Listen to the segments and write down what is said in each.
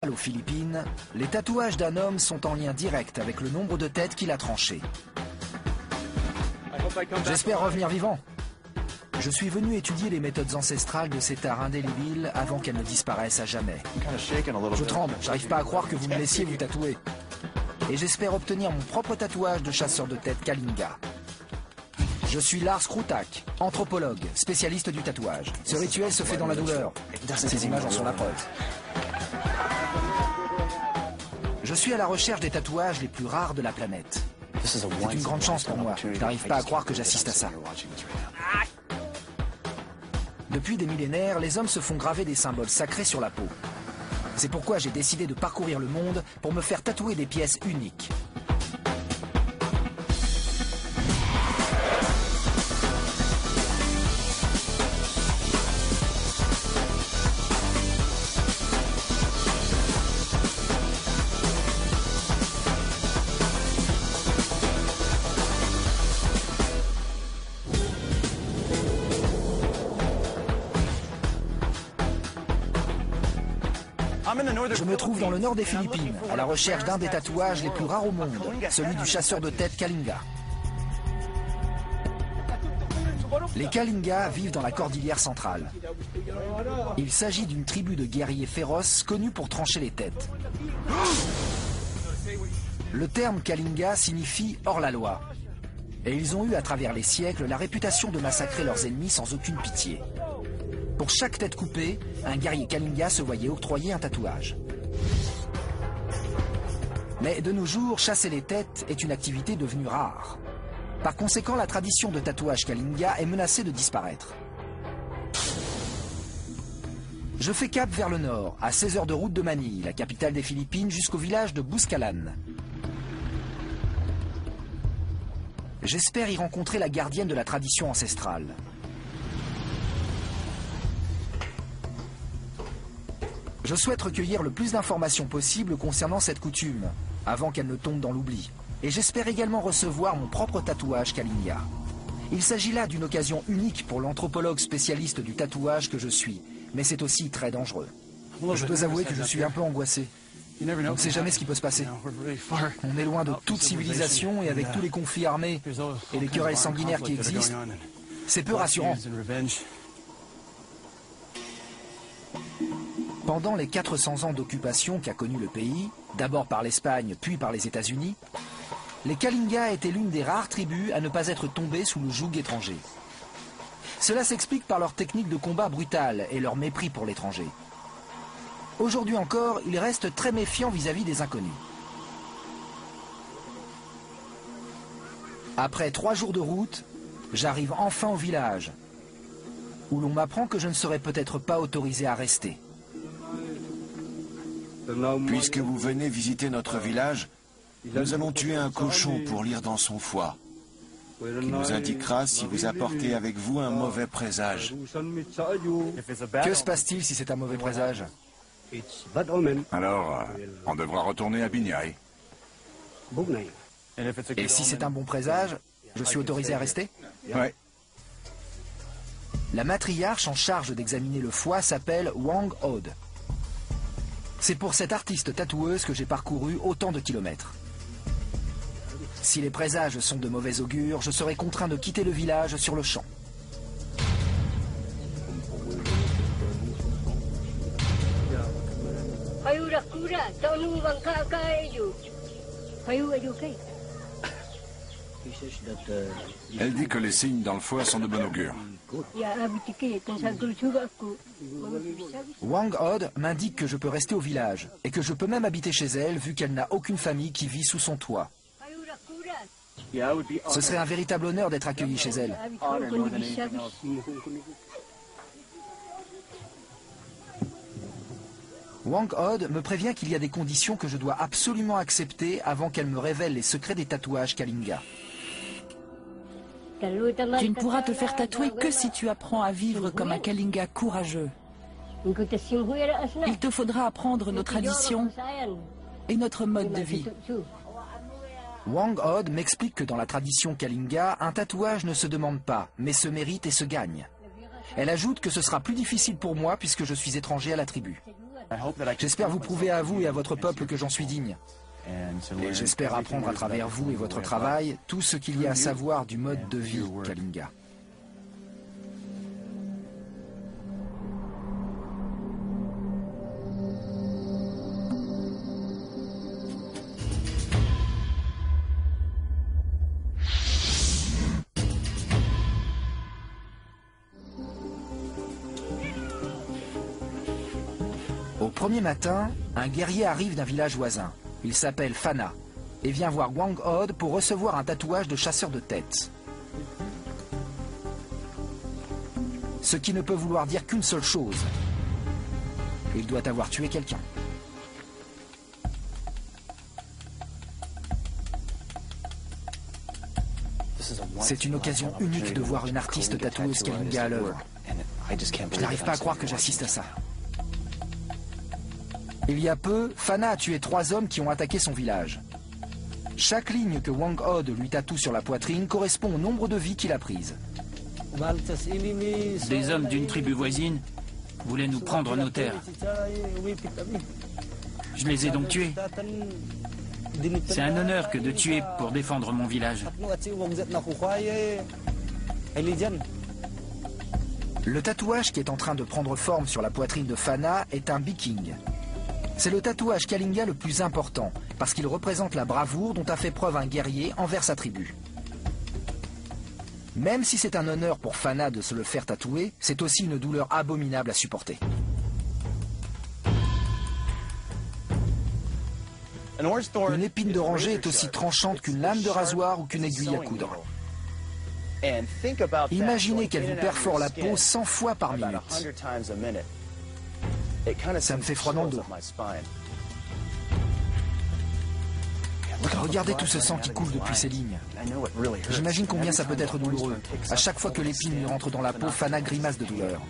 Aux Philippines, les tatouages d'un homme sont en lien direct avec le nombre de têtes qu'il a tranchées. J'espère revenir vivant. Je suis venu étudier les méthodes ancestrales de cet art indélébile avant qu'elles ne disparaissent à jamais. Je tremble, j'arrive pas à croire que vous me laissiez vous tatouer. Et j'espère obtenir mon propre tatouage de chasseur de tête Kalinga. Je suis Lars Krutak, anthropologue, spécialiste du tatouage. Ce rituel se fait dans la douleur. Ces images en sont la preuve. Je suis à la recherche des tatouages les plus rares de la planète. C'est une grande chance pour moi. Je n'arrive pas à croire que j'assiste à ça. Depuis des millénaires, les hommes se font graver des symboles sacrés sur la peau. C'est pourquoi j'ai décidé de parcourir le monde pour me faire tatouer des pièces uniques. Je me trouve dans le nord des Philippines, à la recherche d'un des tatouages les plus rares au monde, celui du chasseur de tête Kalinga. Les Kalinga vivent dans la cordillère centrale. Il s'agit d'une tribu de guerriers féroces connus pour trancher les têtes. Le terme Kalinga signifie hors-la-loi. Et ils ont eu à travers les siècles la réputation de massacrer leurs ennemis sans aucune pitié. Pour chaque tête coupée, un guerrier Kalinga se voyait octroyer un tatouage. Mais de nos jours, chasser les têtes est une activité devenue rare. Par conséquent, la tradition de tatouage Kalinga est menacée de disparaître. Je fais cap vers le nord, à 16 heures de route de Manille, la capitale des Philippines, jusqu'au village de Boscalan. J'espère y rencontrer la gardienne de la tradition ancestrale. Je souhaite recueillir le plus d'informations possible concernant cette coutume, avant qu'elle ne tombe dans l'oubli. Et j'espère également recevoir mon propre tatouage Kalinga. Il s'agit là d'une occasion unique pour l'anthropologue spécialiste du tatouage que je suis, mais c'est aussi très dangereux. Je dois avouer que je suis un peu angoissé. On ne sait jamais ce qui peut se passer. On est loin de toute civilisation et avec tous les conflits armés et les querelles sanguinaires qui existent, c'est peu rassurant. Pendant les 400 ans d'occupation qu'a connu le pays, d'abord par l'Espagne puis par les États-Unis, les Kalinga étaient l'une des rares tribus à ne pas être tombées sous le joug étranger. Cela s'explique par leur technique de combat brutale et leur mépris pour l'étranger. Aujourd'hui encore, ils restent très méfiants vis-à-vis des inconnus. Après 3 jours de route, j'arrive enfin au village, où l'on m'apprend que je ne serai peut-être pas autorisé à rester. Puisque vous venez visiter notre village, nous allons tuer un cochon pour lire dans son foie, qui nous indiquera si vous apportez avec vous un mauvais présage. Que se passe-t-il si c'est un mauvais présage? Alors, on devra retourner à Binyai. Et si c'est un bon présage, je suis autorisé à rester? Ouais. La matriarche en charge d'examiner le foie s'appelle Wang Od. C'est pour cette artiste tatoueuse que j'ai parcouru autant de kilomètres. Si les présages sont de mauvais augure, je serai contraint de quitter le village sur le champ. Elle dit que les signes dans le foie sont de bon augure. Wang Od m'indique que je peux rester au village et que je peux même habiter chez elle vu qu'elle n'a aucune famille qui vit sous son toit. Ce serait un véritable honneur d'être accueilli chez elle. Wang Od me prévient qu'il y a des conditions que je dois absolument accepter avant qu'elle me révèle les secrets des tatouages Kalinga. Tu ne pourras te faire tatouer que si tu apprends à vivre comme un Kalinga courageux. Il te faudra apprendre nos traditions et notre mode de vie. Wang Od m'explique que dans la tradition Kalinga, un tatouage ne se demande pas, mais se mérite et se gagne. Elle ajoute que ce sera plus difficile pour moi puisque je suis étranger à la tribu. J'espère vous prouver à vous et à votre peuple que j'en suis digne. Et j'espère apprendre à travers vous et votre travail tout ce qu'il y a à savoir du mode de vie Kalinga. Au premier matin, un guerrier arrive d'un village voisin. Il s'appelle Fana et vient voir Wang Od pour recevoir un tatouage de chasseur de têtes. Ce qui ne peut vouloir dire qu'une seule chose. Il doit avoir tué quelqu'un. C'est une occasion unique de voir une artiste tatoueuse Kalinga à l'œuvre. Je n'arrive pas à croire que j'assiste à ça. Il y a peu, Fana a tué 3 hommes qui ont attaqué son village. Chaque ligne que Wang Od lui tatoue sur la poitrine correspond au nombre de vies qu'il a prises. Des hommes d'une tribu voisine voulaient nous prendre nos terres. Je les ai donc tués. C'est un honneur que de tuer pour défendre mon village. Le tatouage qui est en train de prendre forme sur la poitrine de Fana est un Biking. C'est le tatouage Kalinga le plus important, parce qu'il représente la bravoure dont a fait preuve un guerrier envers sa tribu. Même si c'est un honneur pour Fana de se le faire tatouer, c'est aussi une douleur abominable à supporter. Une épine d'oranger est aussi tranchante qu'une lame de rasoir ou qu'une aiguille à coudre. Imaginez qu'elle vous perfore la peau 100 fois par minute. Ça me fait froid dans le dos. Regardez tout ce sang qui coule depuis ces lignes. J'imagine combien ça peut être douloureux. À chaque fois que l'épine lui rentre dans la peau, Fana grimace de douleur.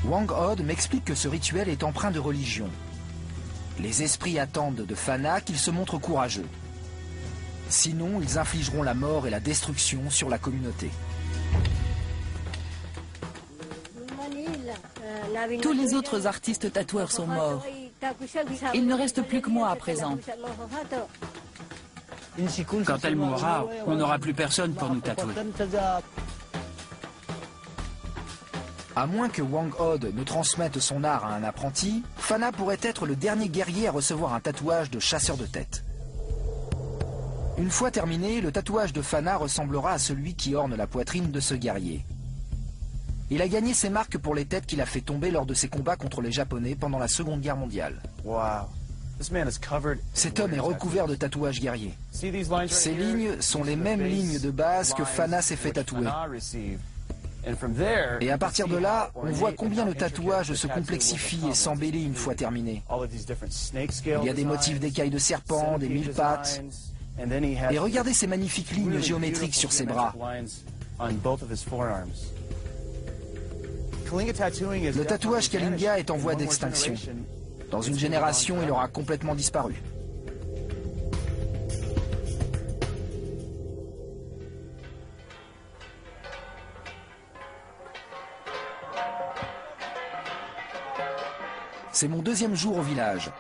Wang Od m'explique que ce rituel est empreint de religion. Les esprits attendent de Fana qu'il se montre courageux. Sinon, ils infligeront la mort et la destruction sur la communauté. Tous les autres artistes tatoueurs sont morts. Il ne reste plus que moi à présent. Quand elle mourra, on n'aura plus personne pour nous tatouer. À moins que Wang Od ne transmette son art à un apprenti, Fana pourrait être le dernier guerrier à recevoir un tatouage de chasseur de tête. Une fois terminé, le tatouage de Fana ressemblera à celui qui orne la poitrine de ce guerrier. Il a gagné ses marques pour les têtes qu'il a fait tomber lors de ses combats contre les Japonais pendant la Seconde Guerre mondiale. Cet homme est recouvert de tatouages guerriers. Ces lignes sont les mêmes lignes de base que Fana s'est fait tatouer. Et à partir de là, on voit combien le tatouage se complexifie et s'embellit une fois terminé. Il y a des motifs d'écailles de serpent, des 1000 pattes. Et regardez ces magnifiques lignes géométriques sur ses bras. Le tatouage Kalinga est en voie d'extinction. Dans une génération, il aura complètement disparu. C'est mon 2e jour au village,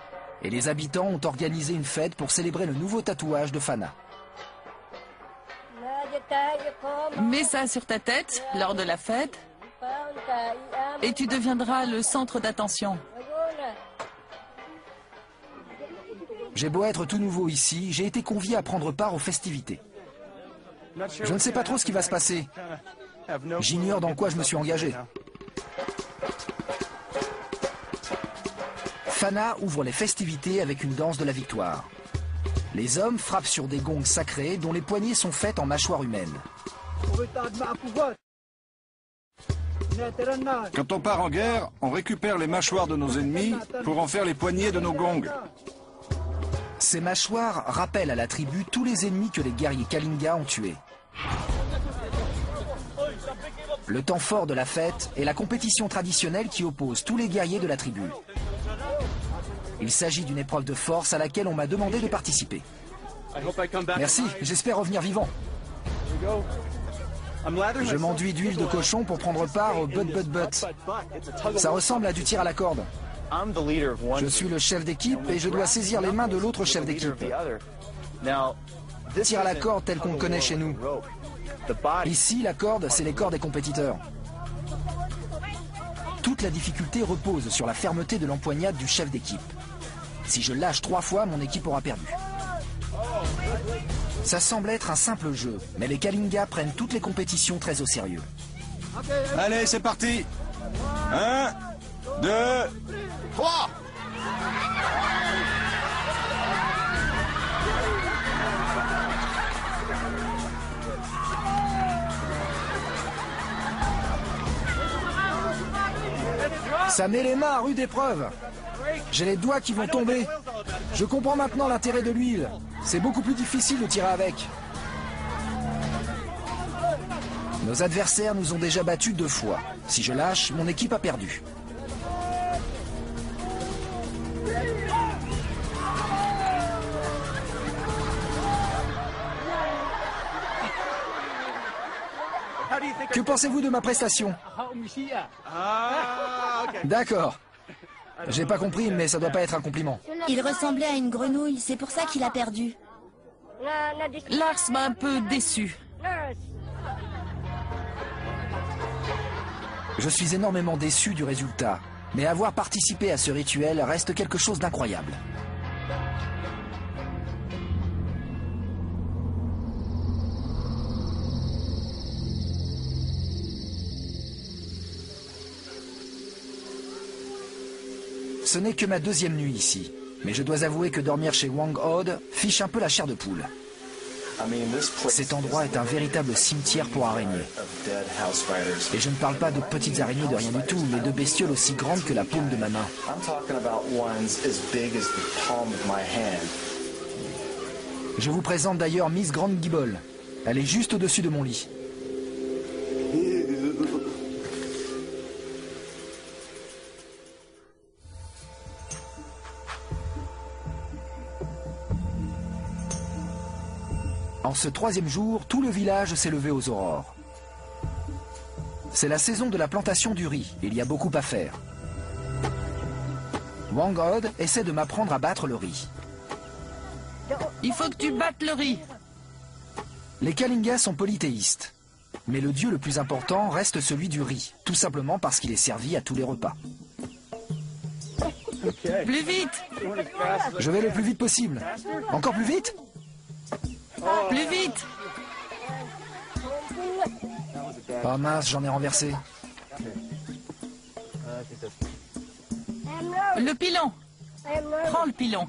et les habitants ont organisé une fête pour célébrer le nouveau tatouage de Fana. Mets ça sur ta tête lors de la fête et tu deviendras le centre d'attention. J'ai beau être tout nouveau ici, j'ai été convié à prendre part aux festivités. Je ne sais pas trop ce qui va se passer. J'ignore dans quoi je me suis engagé. Fana ouvre les festivités avec une danse de la victoire. Les hommes frappent sur des gongs sacrés dont les poignées sont faites en mâchoire humaine. Quand on part en guerre, on récupère les mâchoires de nos ennemis pour en faire les poignées de nos gongs. Ces mâchoires rappellent à la tribu tous les ennemis que les guerriers Kalinga ont tués. Le temps fort de la fête est la compétition traditionnelle qui oppose tous les guerriers de la tribu. Il s'agit d'une épreuve de force à laquelle on m'a demandé de participer. Merci, j'espère revenir vivant. Je m'enduis d'huile de cochon pour prendre part au butt. Ça ressemble à du tir à la corde. Je suis le chef d'équipe et je dois saisir les mains de l'autre chef d'équipe. Tir à la corde tel qu'on le connaît chez nous. Ici, la corde, c'est les corps des compétiteurs. Toute la difficulté repose sur la fermeté de l'empoignade du chef d'équipe. Si je lâche 3 fois, mon équipe aura perdu. Ça semble être un simple jeu, mais les Kalinga prennent toutes les compétitions très au sérieux. Allez, c'est parti. 1, 2, 3. Ça met les mains à rude épreuve. J'ai les doigts qui vont tomber. Je comprends maintenant l'intérêt de l'huile. C'est beaucoup plus difficile de tirer avec. Nos adversaires nous ont déjà battus 2 fois. Si je lâche, mon équipe a perdu. Que pensez-vous de ma prestation? D'accord. J'ai pas compris, mais ça doit pas être un compliment. Il ressemblait à une grenouille, c'est pour ça qu'il a perdu. Lars m'a un peu déçu. Je suis énormément déçu du résultat, mais avoir participé à ce rituel reste quelque chose d'incroyable. Ce n'est que ma 2e nuit ici, mais je dois avouer que dormir chez Wang Od fiche un peu la chair de poule. Cet endroit est un véritable cimetière pour araignées. Et je ne parle pas de petites araignées de rien du tout, mais de bestioles aussi grandes que la paume de ma main. Je vous présente d'ailleurs Miss Grande Guibole. Elle est juste au-dessus de mon lit. En ce 3e jour, tout le village s'est levé aux aurores. C'est la saison de la plantation du riz, il y a beaucoup à faire. Wang Od essaie de m'apprendre à battre le riz. Il faut que tu battes le riz. Les Kalinga sont polythéistes, mais le dieu le plus important reste celui du riz, tout simplement parce qu'il est servi à tous les repas. Plus vite. Je vais le plus vite possible. Encore plus vite ? Plus vite. Oh mince, j'en ai renversé. Le pilon. Prends le pilon.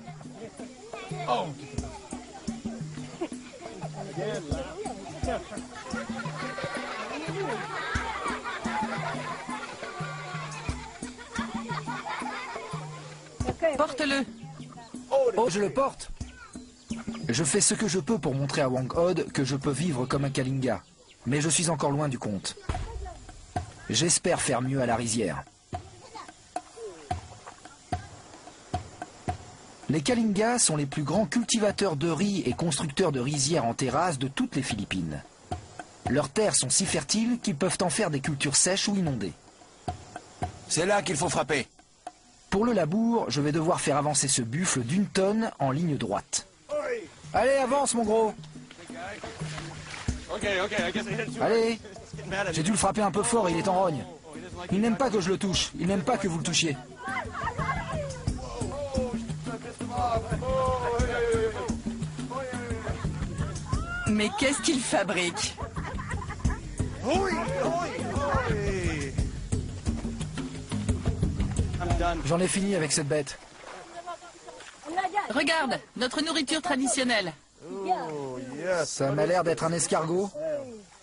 Porte-le. Oh, je le porte. Je fais ce que je peux pour montrer à Wang Od que je peux vivre comme un Kalinga. Mais je suis encore loin du compte. J'espère faire mieux à la rizière. Les Kalinga sont les plus grands cultivateurs de riz et constructeurs de rizières en terrasse de toutes les Philippines. Leurs terres sont si fertiles qu'ils peuvent en faire des cultures sèches ou inondées. C'est là qu'il faut frapper. Pour le labour, je vais devoir faire avancer ce buffle d'1 tonne en ligne droite. Allez, avance, mon gros. Allez. J'ai dû le frapper un peu fort, il est en rogne. Il n'aime pas que je le touche, il n'aime pas que vous le touchiez. Mais qu'est-ce qu'il fabrique? J'en ai fini avec cette bête. Regarde, notre nourriture traditionnelle. Ça m'a l'air d'être un escargot.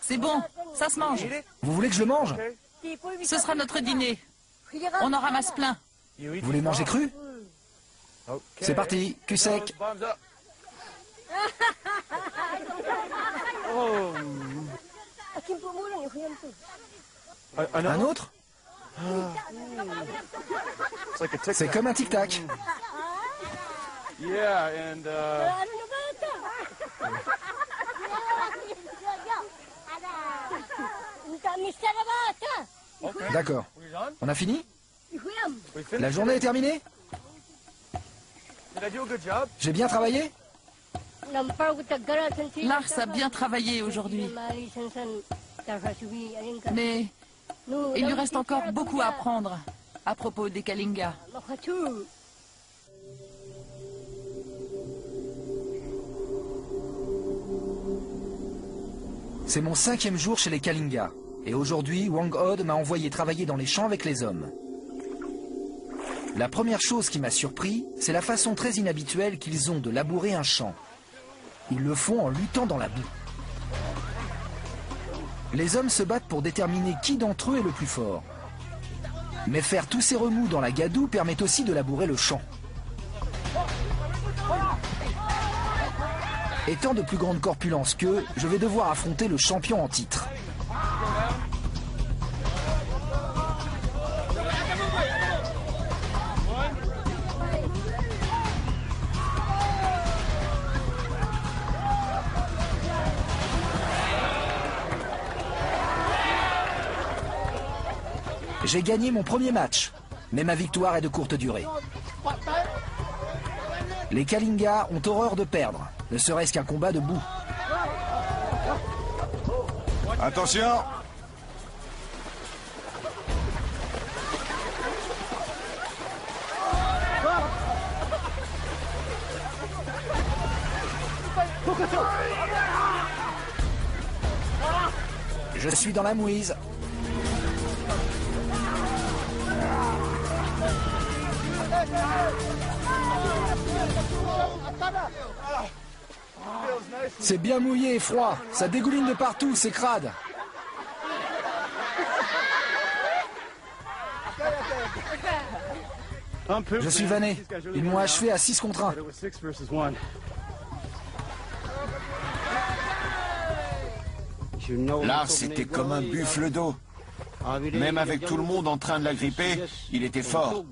C'est bon, ça se mange. Vous voulez que je le mange? Ce sera notre dîner. On en ramasse plein. Vous les mangez crus? C'est parti, cul sec. Un autre? C'est comme un tic-tac. D'accord. On a fini? La journée est terminée? J'ai bien travaillé? Lars a bien travaillé aujourd'hui. Mais il lui reste encore beaucoup à apprendre à propos des Kalinga. C'est mon 5e jour chez les Kalinga. Et aujourd'hui, Wang Od m'a envoyé travailler dans les champs avec les hommes. La première chose qui m'a surpris, c'est la façon très inhabituelle qu'ils ont de labourer un champ. Ils le font en luttant dans la boue. Les hommes se battent pour déterminer qui d'entre eux est le plus fort. Mais faire tous ces remous dans la gadoue permet aussi de labourer le champ. Étant de plus grande corpulence qu'eux, je vais devoir affronter le champion en titre. J'ai gagné mon premier match, mais ma victoire est de courte durée. Les Kalinga ont horreur de perdre, ne serait-ce qu'un combat de boue. Attention! Je suis dans la mouise. C'est bien mouillé et froid, ça dégouline de partout, c'est crade. Je suis vanné, ils m'ont achevé à 6 contre 1. Lars était comme un buffle d'eau. Même avec tout le monde en train de l'agripper, il était fort.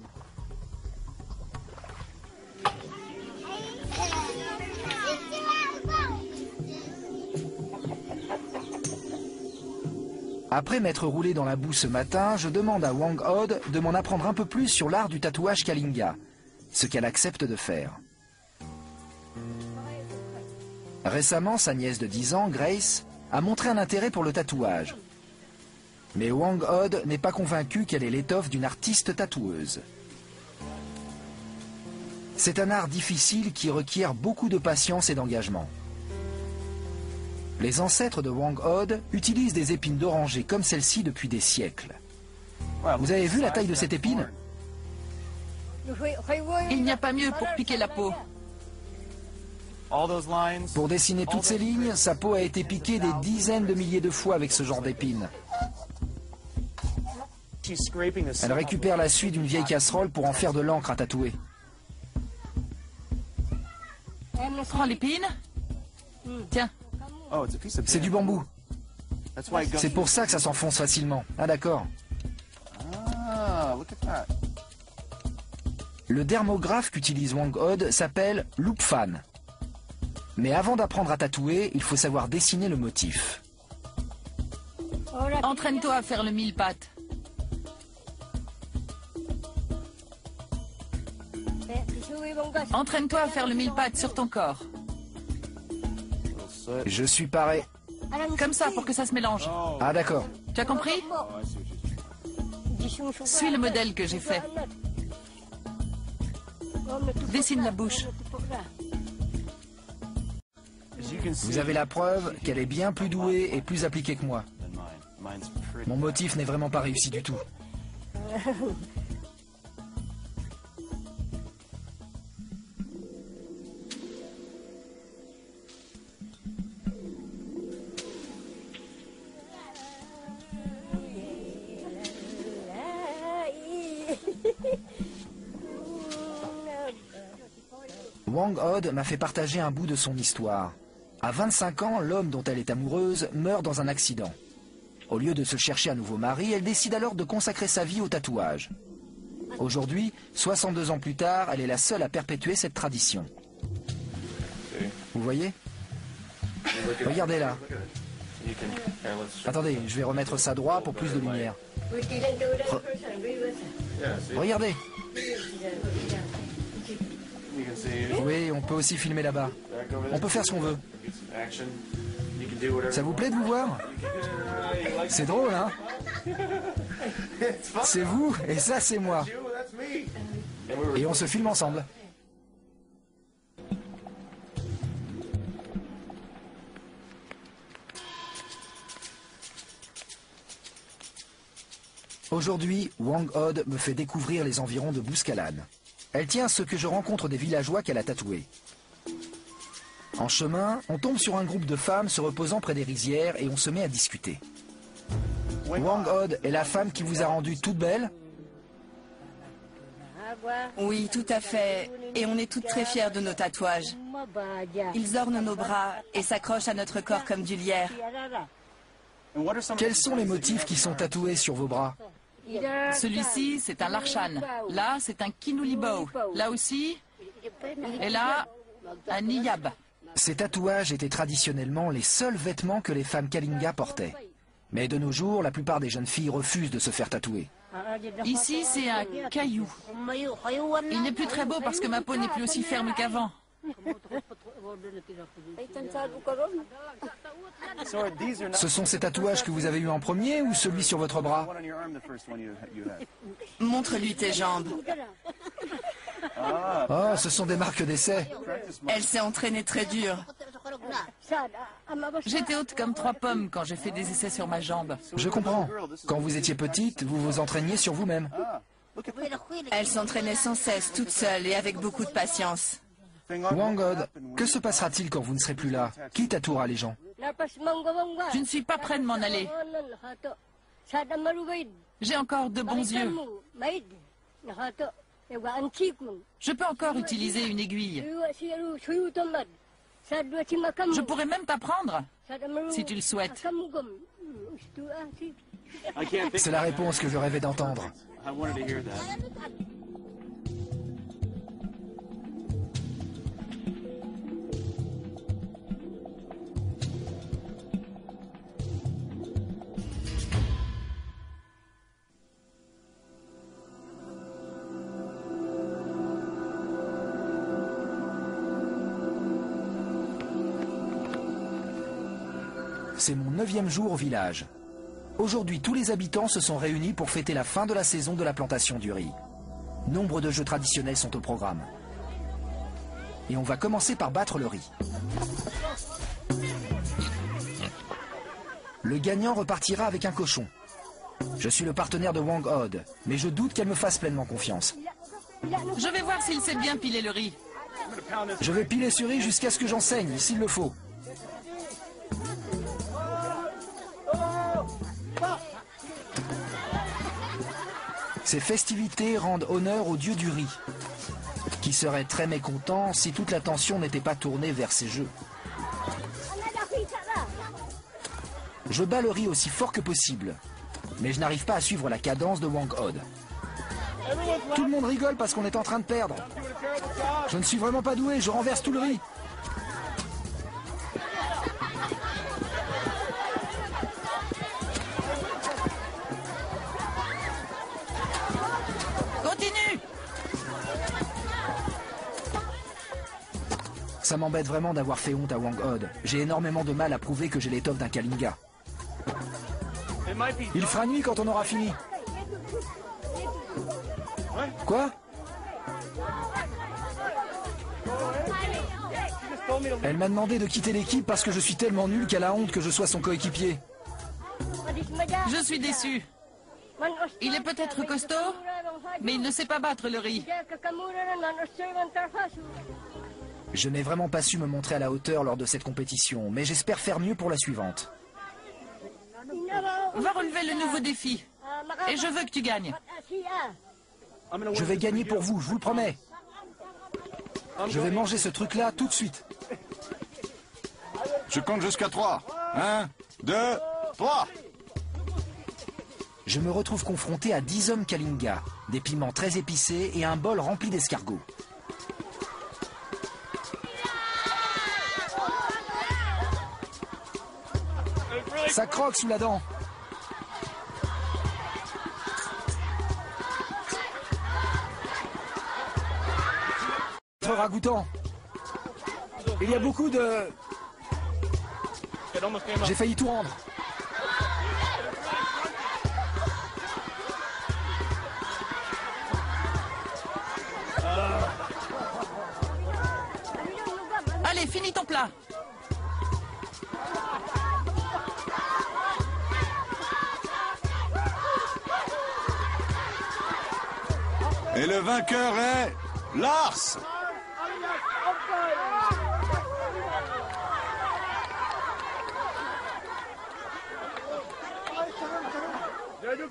Après m'être roulé dans la boue ce matin, je demande à Wang Od de m'en apprendre un peu plus sur l'art du tatouage Kalinga, ce qu'elle accepte de faire. Récemment, sa nièce de 10 ans, Grace, a montré un intérêt pour le tatouage. Mais Wang Od n'est pas convaincu qu'elle ait l'étoffe d'une artiste tatoueuse. C'est un art difficile qui requiert beaucoup de patience et d'engagement. Les ancêtres de Wang Od utilisent des épines d'oranger comme celle-ci depuis des siècles. Vous avez vu la taille de cette épine? Il n'y a pas mieux pour piquer la peau. Pour dessiner toutes ces lignes, sa peau a été piquée des dizaines de milliers de fois avec ce genre d'épines. Elle récupère la suie d'une vieille casserole pour en faire de l'encre à tatouer. Prends l'épine. Tiens. C'est du bambou. C'est pour ça que ça s'enfonce facilement. Ah d'accord. Le dermographe qu'utilise Wang Od s'appelle Loupfan. Mais avant d'apprendre à tatouer, il faut savoir dessiner le motif. Entraîne-toi à faire le mille-pattes. Entraîne-toi à faire le mille-pattes sur ton corps. Je suis paré. Comme ça, pour que ça se mélange. Ah d'accord. Tu as compris? Suis le modèle que j'ai fait. Dessine la bouche. Vous avez la preuve qu'elle est bien plus douée et plus appliquée que moi. Mon motif n'est vraiment pas réussi du tout. Wang Od m'a fait partager un bout de son histoire. À 25 ans, l'homme dont elle est amoureuse meurt dans un accident. Au lieu de se chercher un nouveau mari, elle décide alors de consacrer sa vie au tatouage. Aujourd'hui, 62 ans plus tard, elle est la seule à perpétuer cette tradition. Vous voyez? Regardez là. Attendez, je vais remettre ça droit pour plus de lumière. Regardez. Oui, on peut aussi filmer là-bas. On peut faire ce qu'on veut. Ça vous plaît de vous voir? C'est drôle, hein? C'est vous, et ça, c'est moi. Et on se filme ensemble. Aujourd'hui, Wang Od me fait découvrir les environs de Bouskalan. Elle tient à ce que je rencontre des villageois qu'elle a tatoués. En chemin, on tombe sur un groupe de femmes se reposant près des rizières et on se met à discuter. Wang Od est la femme qui vous a rendue toute belle? Oui, tout à fait. Et on est toutes très fiers de nos tatouages. Ils ornent nos bras et s'accrochent à notre corps comme du lierre. Quels sont les motifs qui sont tatoués sur vos bras? Celui-ci, c'est un Larshan. Là, c'est un Kinulibao. Là aussi. Et là, un Niyab. Ces tatouages étaient traditionnellement les seuls vêtements que les femmes Kalinga portaient. Mais de nos jours, la plupart des jeunes filles refusent de se faire tatouer. Ici, c'est un caillou. Il n'est plus très beau parce que ma peau n'est plus aussi ferme qu'avant. Ce sont ces tatouages que vous avez eus en premier ou celui sur votre bras? Montre-lui tes jambes. Oh, ce sont des marques d'essai. Elle s'est entraînée très dur. J'étais haute comme 3 pommes quand j'ai fait des essais sur ma jambe. Je comprends. Quand vous étiez petite, vous vous entraîniez sur vous-même. Elle s'entraînait sans cesse, toute seule et avec beaucoup de patience. Wang Od, que se passera-t-il quand vous ne serez plus là? Qui tatouera les gens? Je ne suis pas près de m'en aller. J'ai encore de bons yeux. Je peux encore utiliser une aiguille. Je pourrais même t'apprendre, si tu le souhaites. C'est la réponse que je rêvais d'entendre. C'est mon 9e jour au village. Aujourd'hui, tous les habitants se sont réunis pour fêter la fin de la saison de la plantation du riz. Nombre de jeux traditionnels sont au programme. Et on va commencer par battre le riz. Le gagnant repartira avec un cochon. Je suis le partenaire de Wang Od, mais je doute qu'elle me fasse pleinement confiance. Je vais voir s'il sait bien piler le riz. Je vais piler ce riz jusqu'à ce que j'enseigne, s'il le faut. Ces festivités rendent honneur au dieu du riz, qui serait très mécontent si toute l'attention n'était pas tournée vers ces jeux. Je bats le riz aussi fort que possible, mais je n'arrive pas à suivre la cadence de Wang Od. Tout le monde rigole parce qu'on est en train de perdre. Je ne suis vraiment pas doué, je renverse tout le riz. Ça m'embête vraiment d'avoir fait honte à Wang Od. J'ai énormément de mal à prouver que j'ai l'étoffe d'un Kalinga. Il fera nuit quand on aura fini. Quoi? Elle m'a demandé de quitter l'équipe parce que je suis tellement nul qu'elle a honte que je sois son coéquipier. Je suis déçu. Il est peut-être costaud, mais il ne sait pas battre le riz. Je n'ai vraiment pas su me montrer à la hauteur lors de cette compétition, mais j'espère faire mieux pour la suivante. Va relever le nouveau défi. Et je veux que tu gagnes. Je vais gagner pour vous, je vous le promets. Je vais manger ce truc-là tout de suite. Je compte jusqu'à 3. 1, 2, 3. Je me retrouve confronté à 10 hommes Kalinga, des piments très épicés et un bol rempli d'escargots. Ça croque sous la dent. Très ragoûtant. Il y a beaucoup de... J'ai failli tout rendre. Allez, finis ton plat. Et le vainqueur est Lars.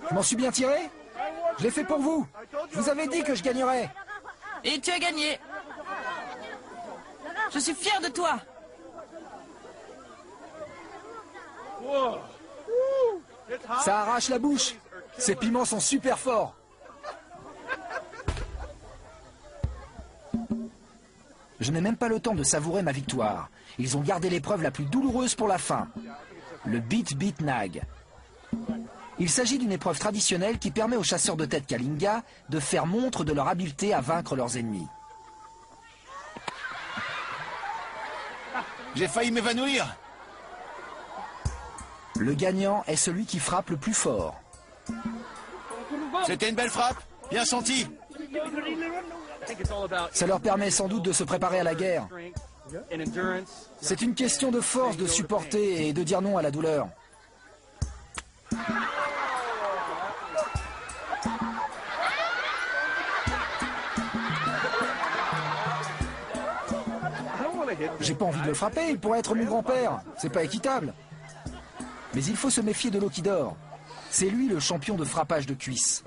Je m'en suis bien tiré? Je l'ai fait pour vous. Je vous avais dit que je gagnerais. Et tu as gagné. Je suis fier de toi. Ça arrache la bouche. Ces piments sont super forts. Je n'ai même pas le temps de savourer ma victoire. Ils ont gardé l'épreuve la plus douloureuse pour la fin. Le Beat Beat Nag. Il s'agit d'une épreuve traditionnelle qui permet aux chasseurs de tête Kalinga de faire montre de leur habileté à vaincre leurs ennemis. J'ai failli m'évanouir. Le gagnant est celui qui frappe le plus fort. C'était une belle frappe. Bien senti. Ça leur permet sans doute de se préparer à la guerre. C'est une question de force de supporter et de dire non à la douleur. J'ai pas envie de le frapper, il pourrait être mon grand-père. C'est pas équitable. Mais il faut se méfier de l'Okidor. C'est lui le champion de frappage de cuisse.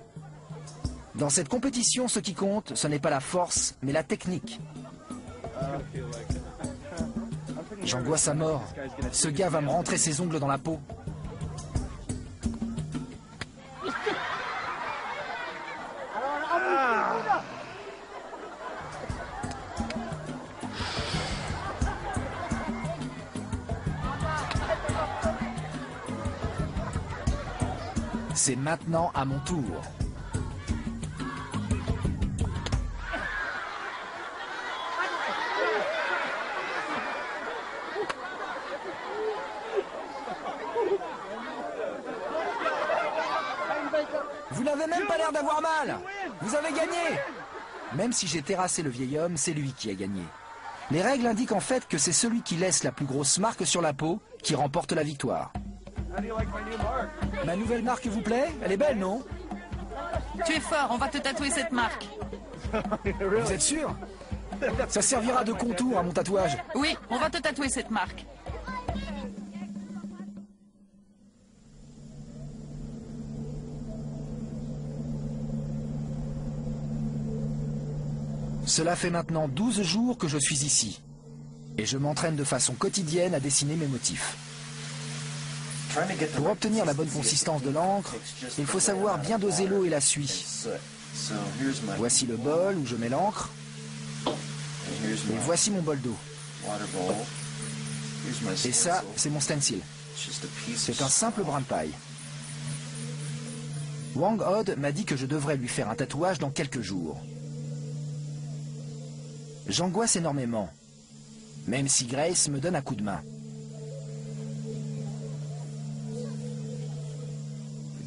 Dans cette compétition, ce qui compte, ce n'est pas la force, mais la technique. J'angoisse à mort. Ce gars va me rentrer ses ongles dans la peau. C'est maintenant à mon tour. Vous n'avez même pas l'air d'avoir mal. Vous avez gagné. Même si j'ai terrassé le vieil homme, c'est lui qui a gagné. Les règles indiquent en fait que c'est celui qui laisse la plus grosse marque sur la peau qui remporte la victoire. Ma nouvelle marque vous plaît? Elle est belle, non? Tu es fort, on va te tatouer cette marque. Vous êtes sûr? Ça servira de contour à mon tatouage. Oui, on va te tatouer cette marque. Cela fait maintenant 12 jours que je suis ici. Et je m'entraîne de façon quotidienne à dessiner mes motifs. Pour obtenir la bonne consistance de l'encre, il faut savoir bien doser l'eau et la suie. Voici le bol où je mets l'encre. Et voici mon bol d'eau. Et ça, c'est mon stencil. C'est un simple brin de paille. Wang Od m'a dit que je devrais lui faire un tatouage dans quelques jours. J'angoisse énormément, même si Grace me donne un coup de main.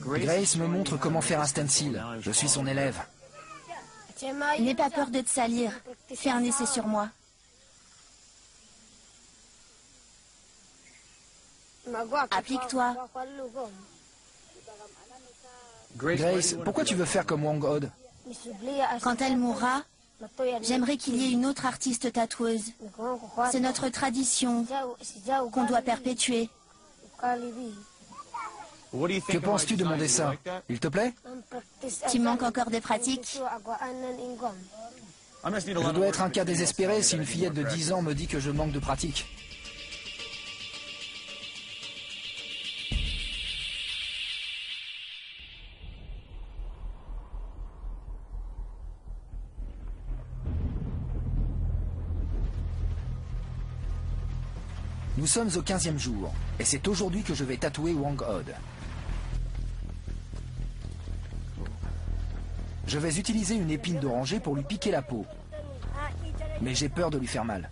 Grace me montre comment faire un stencil. Je suis son élève. N'aie pas peur de te salir. Fais un essai sur moi. Applique-toi. Grace, pourquoi tu veux faire comme Wang Od? Quand elle mourra, j'aimerais qu'il y ait une autre artiste tatoueuse. C'est notre tradition qu'on doit perpétuer. Que penses-tu de mon dessin? Il te plaît? Tu manques encore de pratique? Je dois être un cas désespéré si une fillette de 10 ans me dit que je manque de pratique. Nous sommes au 15e jour, et c'est aujourd'hui que je vais tatouer Wang Od. Je vais utiliser une épine d'oranger pour lui piquer la peau. Mais j'ai peur de lui faire mal.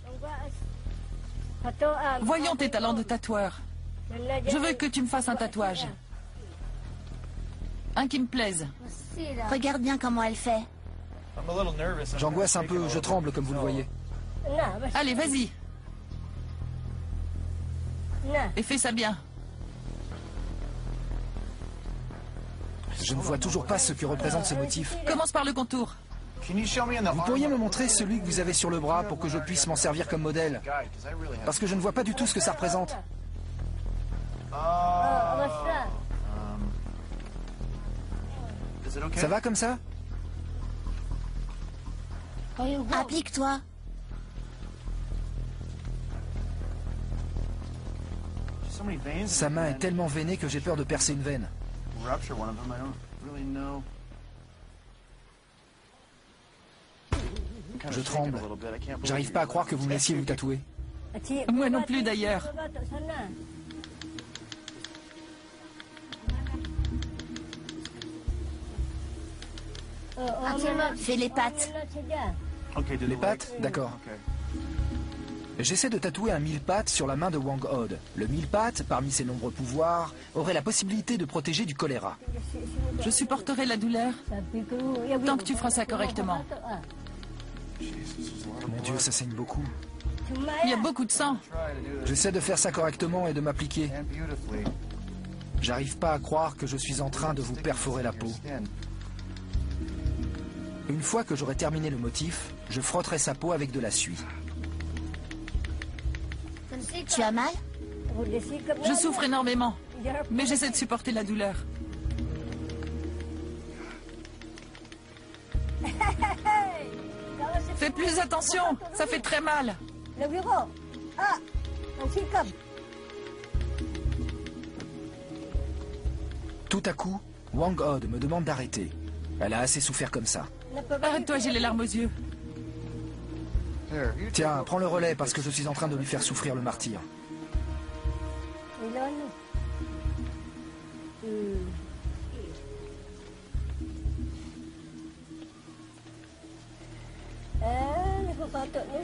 Voyons tes talents de tatoueur. Je veux que tu me fasses un tatouage. Un qui me plaise. Regarde bien comment elle fait. J'angoisse un peu, je tremble comme vous le voyez. Allez, vas-y. Et fais ça bien. Je ne vois toujours pas ce que représente ce motif. Commence par le contour. Vous pourriez me montrer celui que vous avez sur le bras pour que je puisse m'en servir comme modèle? Parce que je ne vois pas du tout ce que ça représente. Ça va comme ça? Applique-toi. Sa main est tellement veinée que j'ai peur de percer une veine. Je tremble. J'arrive pas à croire que vous me laissiez vous tatouer. Moi non plus d'ailleurs. Fais les pattes. Les pattes? D'accord. J'essaie de tatouer un mille-pattes sur la main de Wang Od. Le mille-pattes, parmi ses nombreux pouvoirs, aurait la possibilité de protéger du choléra. Je supporterai la douleur tant que tu feras ça correctement. Mon Dieu, ça saigne beaucoup. Il y a beaucoup de sang. J'essaie de faire ça correctement et de m'appliquer. J'arrive pas à croire que je suis en train de vous perforer la peau. Une fois que j'aurai terminé le motif, je frotterai sa peau avec de la suie. Tu as mal? Je souffre énormément, mais j'essaie de supporter la douleur. Fais plus attention, ça fait très mal. Tout à coup, Wang Od me demande d'arrêter. Elle a assez souffert comme ça. Arrête-toi, j'ai les larmes aux yeux. Tiens, prends le relais parce que je suis en train de lui faire souffrir le martyre.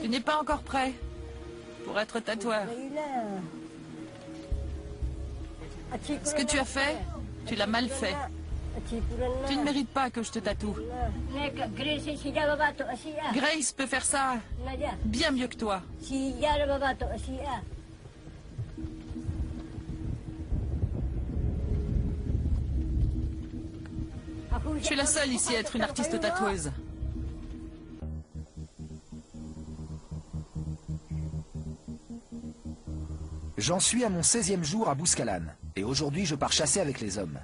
Tu n'es pas encore prêt pour être tatoueur. Ce que tu as fait, tu l'as mal fait. Tu ne mérites pas que je te tatoue. Grace peut faire ça bien mieux que toi. Je suis la seule ici à être une artiste tatoueuse. J'en suis à mon 16e jour à Bouskalan. Et aujourd'hui, je pars chasser avec les hommes.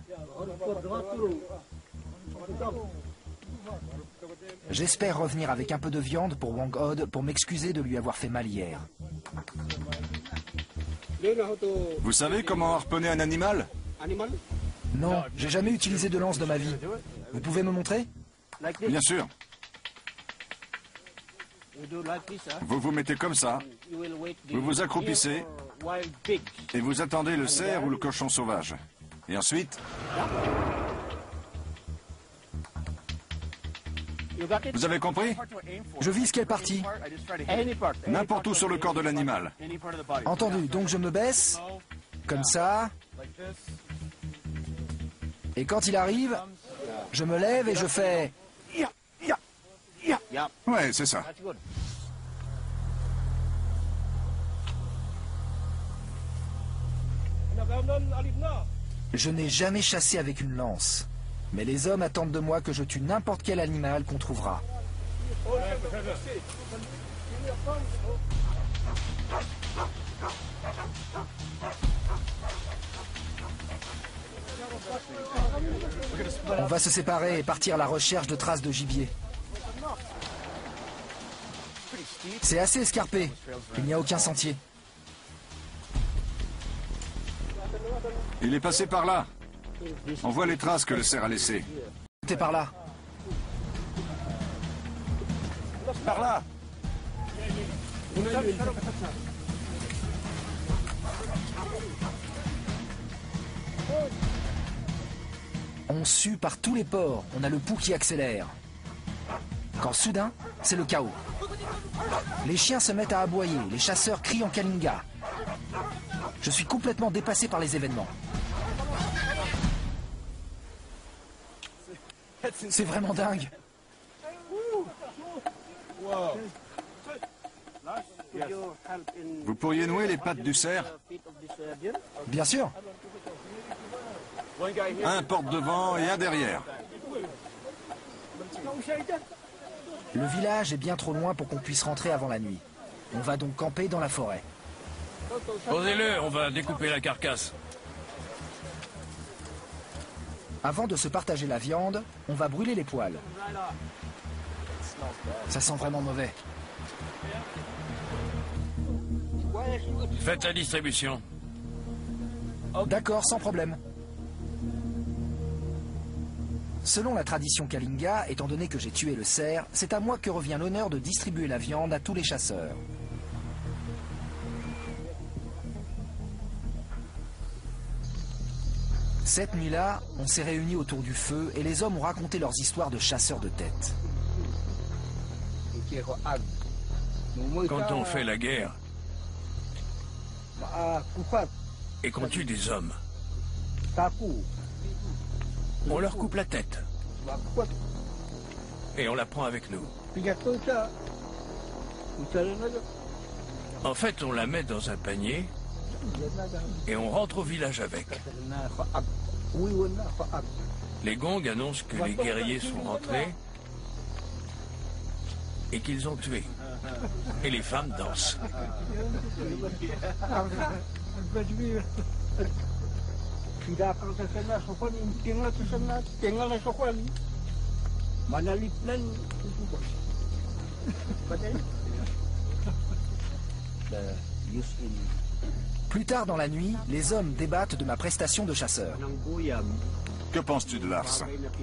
J'espère revenir avec un peu de viande pour Wang Od pour m'excuser de lui avoir fait mal hier. Vous savez comment harponner un animal? Non, j'ai jamais utilisé de lance de ma vie. Vous pouvez me montrer? Bien sûr. Vous vous mettez comme ça, vous vous accroupissez et vous attendez le cerf ou le cochon sauvage. Et ensuite, vous avez compris? Je vise quelle partie? N'importe où sur le corps de l'animal. Entendu, donc je me baisse, comme ça. Et quand il arrive, je me lève et je fais... Ouais, c'est ça. Je n'ai jamais chassé avec une lance. Mais les hommes attendent de moi que je tue n'importe quel animal qu'on trouvera. On va se séparer et partir à la recherche de traces de gibier. C'est assez escarpé. Il n'y a aucun sentier. Il est passé par là. On voit les traces que le cerf a laissées. T'es par là. Par là. On sue par tous les pores, on a le pouls qui accélère. Quand soudain, c'est le chaos. Les chiens se mettent à aboyer, les chasseurs crient en Kalinga. Je suis complètement dépassé par les événements. C'est vraiment dingue. Vous pourriez nouer les pattes du cerf? Bien sûr. Un porte devant et un derrière. Le village est bien trop loin pour qu'on puisse rentrer avant la nuit. On va donc camper dans la forêt. Posez-le, on va découper la carcasse. Avant de se partager la viande, on va brûler les poils. Ça sent vraiment mauvais. Faites la distribution. D'accord, sans problème. Selon la tradition Kalinga, étant donné que j'ai tué le cerf, c'est à moi que revient l'honneur de distribuer la viande à tous les chasseurs. Cette nuit-là, on s'est réunis autour du feu et les hommes ont raconté leurs histoires de chasseurs de tête. Quand on fait la guerre et qu'on tue des hommes, on leur coupe la tête et on la prend avec nous. En fait, on la met dans un panier et on rentre au village avec. Les gongs annoncent que les guerriers sont rentrés et qu'ils ont tué. Et les femmes dansent. Plus tard dans la nuit, les hommes débattent de ma prestation de chasseur. Que penses-tu de Lars?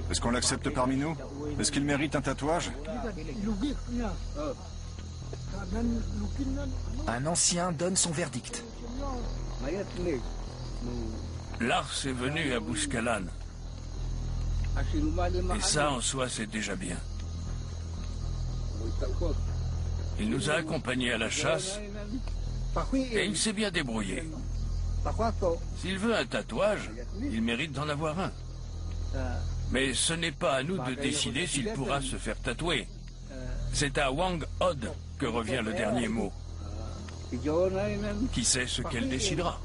Est-ce qu'on l'accepte parmi nous? Est-ce qu'il mérite un tatouage? Un ancien donne son verdict. Lars est venu à Bouskalan. Et ça, en soi, c'est déjà bien. Il nous a accompagnés à la chasse et il s'est bien débrouillé. S'il veut un tatouage, il mérite d'en avoir un. Mais ce n'est pas à nous de décider s'il pourra se faire tatouer. C'est à Wang Od que revient le dernier mot. Qui sait ce qu'elle décidera?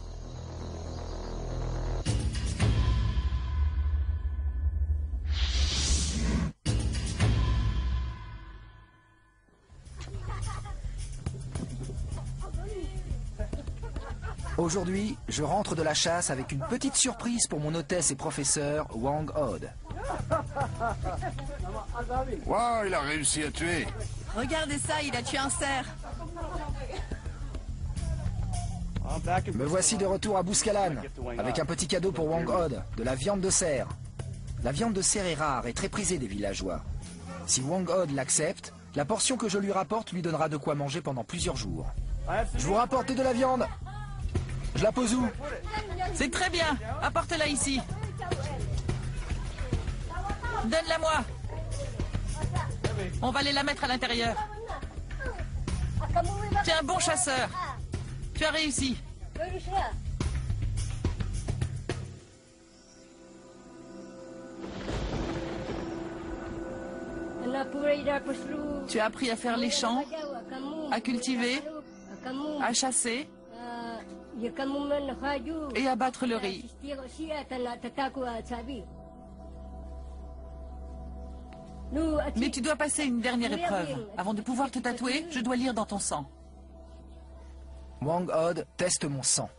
Aujourd'hui, je rentre de la chasse avec une petite surprise pour mon hôtesse et professeur, Wang Od. Waouh, il a réussi à tuer. Regardez ça, il a tué un cerf. Me voici de retour à Bouskalan, avec un petit cadeau pour Wang Od, de la viande de cerf. La viande de cerf est rare et très prisée des villageois. Si Wang Od l'accepte, la portion que je lui rapporte lui donnera de quoi manger pendant plusieurs jours. Je vous rapporte de la viande. Je la pose où? C'est très bien. Apporte-la ici. Donne-la-moi. On va aller la mettre à l'intérieur. Tu es un bon chasseur. Tu as réussi. Tu as appris à faire les champs, à cultiver, à chasser et à battre le riz. Mais tu dois passer une dernière épreuve. Avant de pouvoir te tatouer, je dois lire dans ton sang. Wang Od teste mon sang.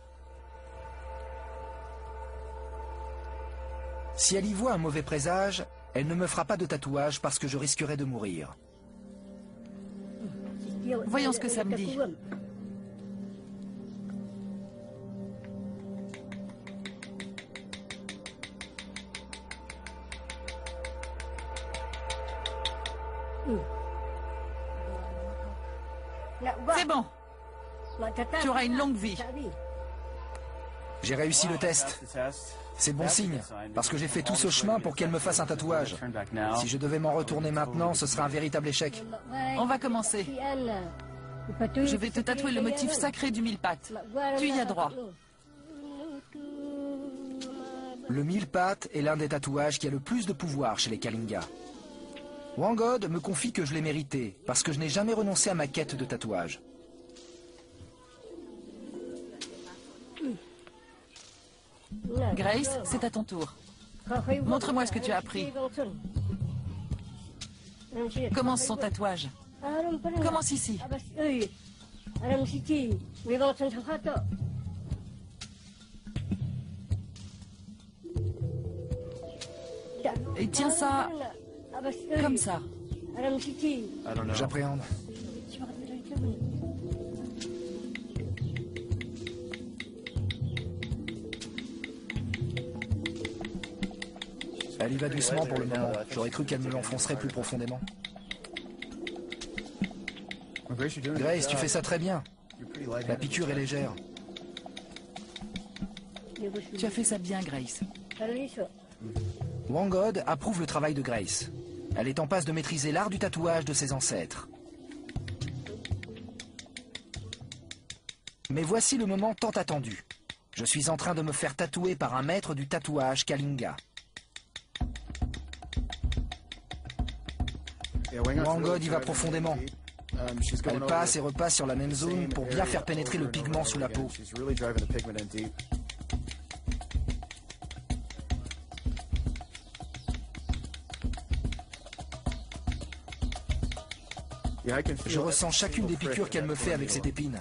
Si elle y voit un mauvais présage, elle ne me fera pas de tatouage parce que je risquerais de mourir. Voyons ce que ça me dit. C'est bon. Tu auras une longue vie. J'ai réussi le test. C'est bon signe, parce que j'ai fait tout ce chemin pour qu'elle me fasse un tatouage. Si je devais m'en retourner maintenant, ce serait un véritable échec. On va commencer. Je vais te tatouer le motif sacré du mille-pattes. Tu y as droit. Le mille-pattes est l'un des tatouages qui a le plus de pouvoir chez les Kalinga. Wangod me confie que je l'ai mérité, parce que je n'ai jamais renoncé à ma quête de tatouage. Grace, c'est à ton tour. Montre-moi ce que tu as appris. Commence son tatouage. Commence ici. Et tiens ça comme ça. J'appréhende. Elle y va doucement pour le moment. J'aurais cru qu'elle me l'enfoncerait plus profondément. Grace, tu fais ça très bien. La piqûre est légère. Tu as fait ça bien, Grace. Wangod approuve le travail de Grace. Elle est en passe de maîtriser l'art du tatouage de ses ancêtres. Mais voici le moment tant attendu. Je suis en train de me faire tatouer par un maître du tatouage Kalinga. Wangod y va profondément. Elle passe et repasse sur la même zone pour bien faire pénétrer le pigment sous la peau. Je ressens chacune des piqûres qu'elle me fait avec cette épine.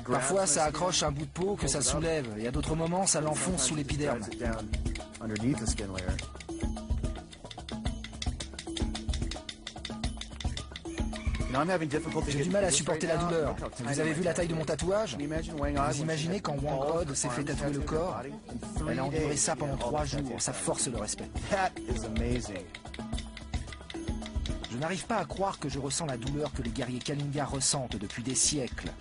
Parfois, ça accroche un bout de peau que ça soulève, et à d'autres moments, ça l'enfonce sous l'épiderme. J'ai du mal à supporter la douleur. Vous avez vu la taille de mon tatouage? Vous imaginez quand Wangod s'est fait tatouer le corps? Elle a enduré ça pendant 3 jours, ça force le respect. Je n'arrive pas à croire que je ressens la douleur que les guerriers Kalinga ressentent depuis des siècles.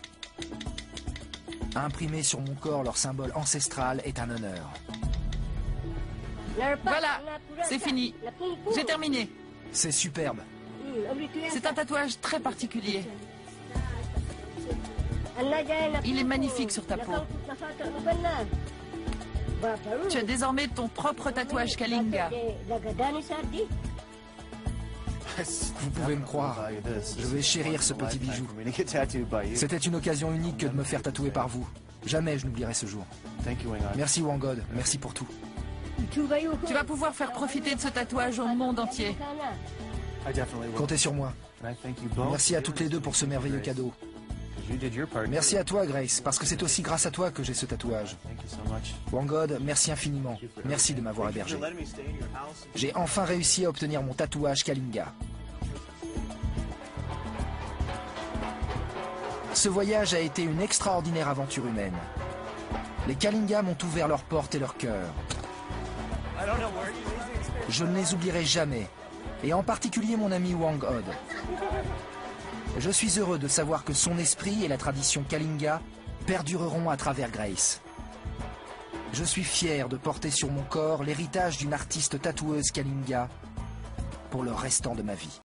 Imprimer sur mon corps leur symbole ancestral est un honneur. Voilà, c'est fini. J'ai terminé. C'est superbe. C'est un tatouage très particulier. Il est magnifique sur ta peau. Tu as désormais ton propre tatouage Kalinga. Vous pouvez me croire, je vais chérir ce petit bijou. C'était une occasion unique que de me faire tatouer par vous. Jamais je n'oublierai ce jour. Merci Wangod, merci pour tout. Tu vas pouvoir faire profiter de ce tatouage au monde entier. Comptez sur moi. Merci à toutes les deux pour ce merveilleux cadeau. Merci à toi Grace, parce que c'est aussi grâce à toi que j'ai ce tatouage. Wangod, merci infiniment. Merci de m'avoir hébergé. J'ai enfin réussi à obtenir mon tatouage Kalinga. Ce voyage a été une extraordinaire aventure humaine. Les Kalinga m'ont ouvert leurs portes et leurs cœurs. Je ne les oublierai jamais, et en particulier mon ami Wangod. Je suis heureux de savoir que son esprit et la tradition Kalinga perdureront à travers Grace. Je suis fier de porter sur mon corps l'héritage d'une artiste tatoueuse Kalinga pour le restant de ma vie.